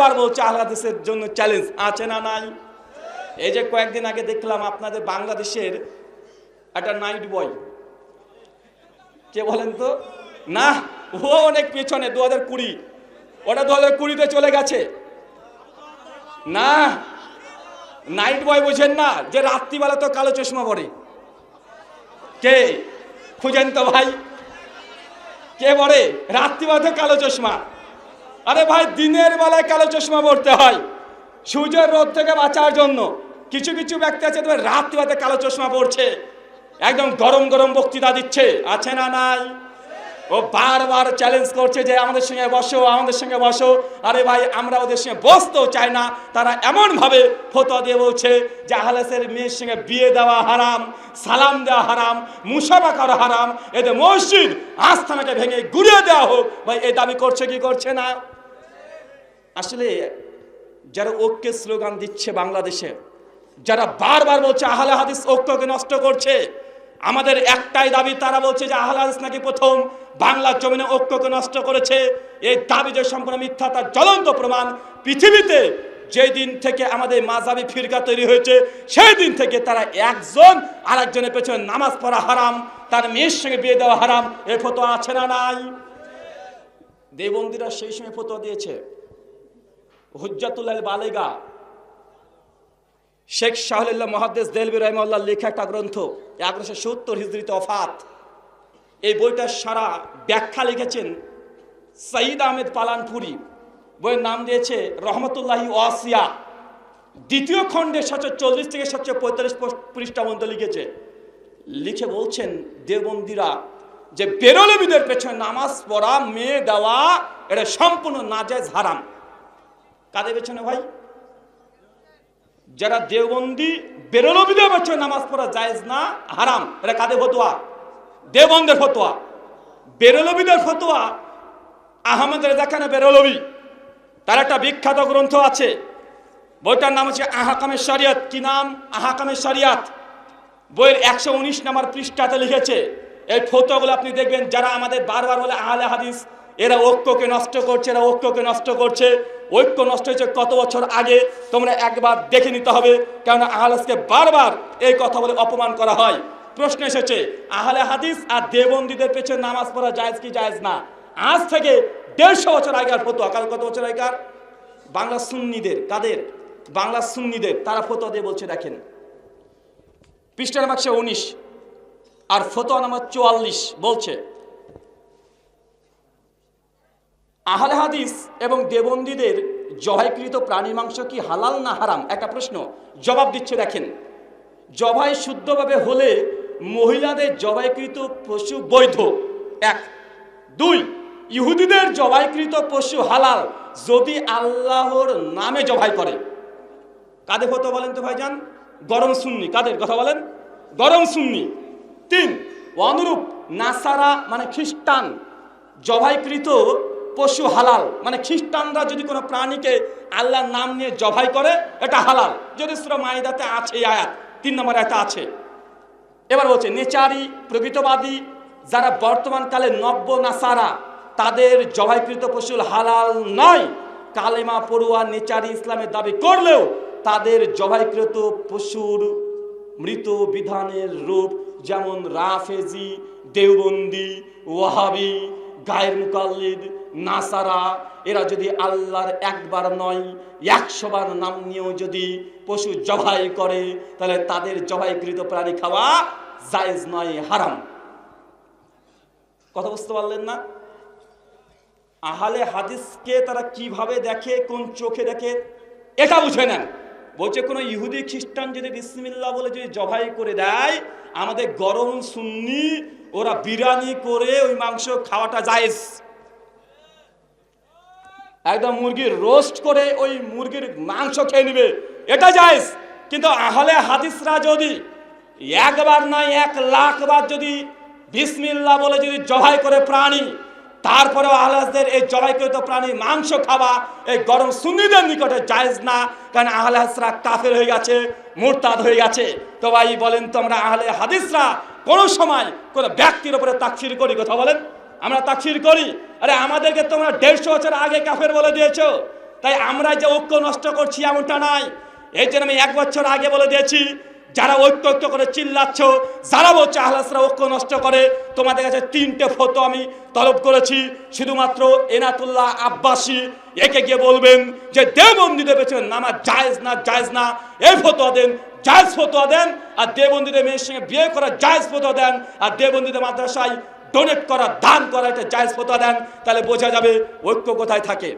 বারবার বলছে আহলে হাদিসের জন্য চ্যালেঞ্জ আছে না নাই? এই যে কয়েকদিন আগে দেখলাম আপনাদের বাংলাদেশের একটা নাইট বয়, কে বলেন তো? না, ও অনেক পেছনে, 2020, ওটা 2020-তে চলে গেছে। না, নাইট বয় বুঝেন না, যে রাত্রিবেলা তো কালো চশমা পরে। কে খুঁজেন তো ভাই, কে পরে রাত্রিবেলা তো কালো চশমা? আরে ভাই, দিনের বেলায় কালো চশমা পরতে হয় সূর্যের রোদ থেকে বাঁচার জন্য। কিছু কিছু ব্যক্তি আছে তবে রাত্রিবেলাতে কালো চশমা পরছে, একদম গরম গরম বক্তৃতা দিচ্ছে, আছে না নাই? ও বারবার চ্যালেঞ্জ করছে যে আমাদের সঙ্গে বসো, আমাদের সঙ্গে বসো। আরে ভাই, আমরা ওদের সঙ্গে বসতেও চাই না। তারা এমনভাবে ফতোয়া দিয়ে বলছে যে আহলে হাদিসের মেয়ের সঙ্গে বিয়ে দেওয়া হারাম, সালাম দেওয়া হারাম, মুসাফা করা হারাম, এতে মসজিদ আস্থানাকে ভেঙে গুড়িয়ে দেওয়া হোক। ভাই, এই দাবি করছে কি করছে না? আসলে যারা ঐক্যের স্লোগান দিচ্ছে বাংলাদেশে, যারা বারবার বলছে আহলে হাদিস ঐক্যকে নষ্ট করছে, আমাদের একটাই দাবি, তারা বলছে যে আহলে হাদিস নাকি প্রথম বাংলার জমিনে ঐক্যকে নষ্ট করেছে। এই দাবি যে সম্পূর্ণ মিথ্যা, তার জ্বলন্ত প্রমাণ পৃথিবীতে যেই দিন থেকে আমাদের মাযহাবী ফিরকা তৈরি হয়েছে, সেই দিন থেকে তারা একজন আরেকজনের পেছনে নামাজ পড়া হারাম, তার মেয়ের সঙ্গে বিয়ে দেওয়া হারাম, এই ফতোয়া আছে না নাই? দেওবন্দীরা সেই সময় ফতোয়া দিয়েছে। হুজ্জাতুল বালিগা, শেখ শাহুল্লাহ মুহাদ্দিস দেলবি রাহিমাহুল্লাহ লেখা একটা গ্রন্থ, 1170 হিজরিতে ওফাত। এই বইটার সারা ব্যাখ্যা লিখেছেন সঈদ আহমেদ পালানপুরি। বইয়ের নাম দিয়েছে রহমতুল্লাহি ওয়াসিয়া। দ্বিতীয় খণ্ডে 740 থেকে 745 পৃষ্ঠা পর্যন্ত লিখেছে। লিখে বলছেন দেওবন্দীরা যে বেরলভীদের পেছনে নামাজ পড়া, মেয়ে দেওয়া, এটা সম্পূর্ণ নাজায়েজ, হারাম। কাদের পেছনে ভাই? যারা দেওবন্দি বেরলভীদের পেছনে নামাজ পড়া জায়েজ না, হারাম, এটা কাদের ফতোয়া? দেওবন্দের ফতোয়া। বেরলভীদের ফতোয়া আহমদ রেজা খান বেরলভী, তার একটা বিখ্যাত গ্রন্থ আছে, বইটার নাম হচ্ছে আহকামে শরিয়ত। কি নাম? আহকামে শরিয়ত। বইয়ের 119 নম্বর পৃষ্ঠাতে লিখেছে। এই ফতোয়াগুলো আপনি দেখবেন, যারা আমাদের বারবার বলে আহলে হাদিস এরা ঐক্যকে নষ্ট করছে, এরা ঐক্যকে নষ্ট করছে। ঐক্য নষ্ট হয়েছে কত বছর আগে, তোমরা একবার দেখে নিতে হবে। কেননা আহলে হাদিসকে বারবার এই কথা বলে অপমান করা হয়। প্রশ্ন এসেছে, আহলে হাদিস আর দেওবন্দীদের পেছনে নামাজ পড়া জায়েজ কি জায়েজ না? আজ থেকে 150 বছর আগের ফতোয়া। কাল কত বছর আগেকার? বাংলা সুন্নিদের। কাদের? বাংলা সুন্নিদের। তারা ফতোয়া দিয়ে বলছে, দেখেন পৃষ্ঠা নম্বর 19 আর ফতোয়া নম্বর 44 বলছে, আহলে হাদিস এবং দেওবন্দীদের জবাইকৃত প্রাণী মাংস কি হালাল না হারাম? একটা প্রশ্ন, জবাব দিচ্ছে দেখেন। জবাই শুদ্ধভাবে হলে মহিলাদের জবাইকৃত পশু বৈধ, 1। 2, ইহুদিদের জবাইকৃত পশু হালাল যদি আল্লাহর নামে জবাই করে। কাদের ফতোয়া বলেন তো ভাইজান? গরম সুন্নি। কাদের কথা বলেন? গরম সুন্নি। 3, অনুরূপ নাসারা মানে খ্রিস্টান জবাইকৃত পশু হালাল, মানে খ্রিস্টানরা যদি কোনো প্রাণীকে আল্লাহর নাম নিয়ে জবাই করে, এটা হালাল। যদি সূরা মাইদাতে আছে এই আয়াত, 3 নম্বর আয়াতে আছে। এবার বলছে নেচারি প্রকৃতবাদী যারা বর্তমানকালে নব্য নাসারা, তাদের জবাইকৃত পশু হালাল নয়। কালেমা পড়ুয়া নেচারি ইসলামের দাবি করলেও তাদের জবাইকৃত পশুর মৃত বিধানের রূপ, যেমন রাফেজি, দেওবন্দি, ওয়াহাবি, গায়ের মুকাল্লিদ, নাসারা, এরা যদি আল্লাহর একবার নয় 100 বার নাম নিয়েও যদি পশু জবাই করে, তাহলে তাদের জবাইকৃত প্রাণী খাওয়া জায়েজ নয়, হারাম। কথা বুঝতে পারলেন না? আহলে হাদিসকে তারা কিভাবে দেখে, কোন চোখে দেখে, এটা বুঝে নেন। বলছে কোনো ইহুদি খ্রিস্টান যদি বিসমিল্লাহ বলে যদি জবাই করে দেয়, আমাদের গরম সুন্নি ওরা বিরিয়ানি করে ওই মাংস খাওয়াটা জায়েজ। একদম মুরগির রোস্ট করে ওই মুরগির মাংস খেয়ে নিবে, এটা জায়েজ। কিন্তু আহলে হাদিসরা যদি একবার নয় 1 লাখ বার যদি বিসমিল্লাহ বলে যদি জবাই করে প্রাণী, তারপরেও আহলে হাদিসদের এই জবাইকৃত প্রাণী মাংস খাওয়া এই গরম সুন্নিদের নিকটে জায়েজ না। কারণ আহলে হাদিসরা কাফের হয়ে গেছে, মুরতাদ হয়ে গেছে। তো ভাই বলেন তো, আমরা আহলে হাদিসরা কোনো সময় কোনো ব্যক্তির উপরে তাকফির করি? কথা বলেন, আমরা তাকফির করি? আরে আমাদেরকে তোমরা 150 বছর আগে কাফের বলে দিয়েছো। তাই আমরা যে ঐক্য নষ্ট করছি এমনটা নয়। এই জন্য আমি 1 বছর আগে বলে দিয়েছি, যারা ঐক্য করে চিল্লাচ্ছ, যারা বলছে আহলে হাদিসরা ঐক্য নষ্ট করে, তোমাদের কাছে 3টে ফতোয়া আমি তলব করেছি। শুধুমাত্র এনাতুল্লাহ আব্বাসী একে গিয়ে বলবেন যে দেওবন্দীদের পেছনে নামাজ জায়েজ না, এই ফতোয়া দেন, জায়েজ ফতোয়া দেন। আর দেওবন্দীদের মেয়ের সঙ্গে বিয়ে করা জায়েজ ফতোয়া দেন। আর দেওবন্দীদের মাদ্রাসায় ডোনেট করা, দান করা, এটা জায়েজ ফতোয়া দেন। তাহলে বোঝা যাবে ঐক্য কোথায় থাকে।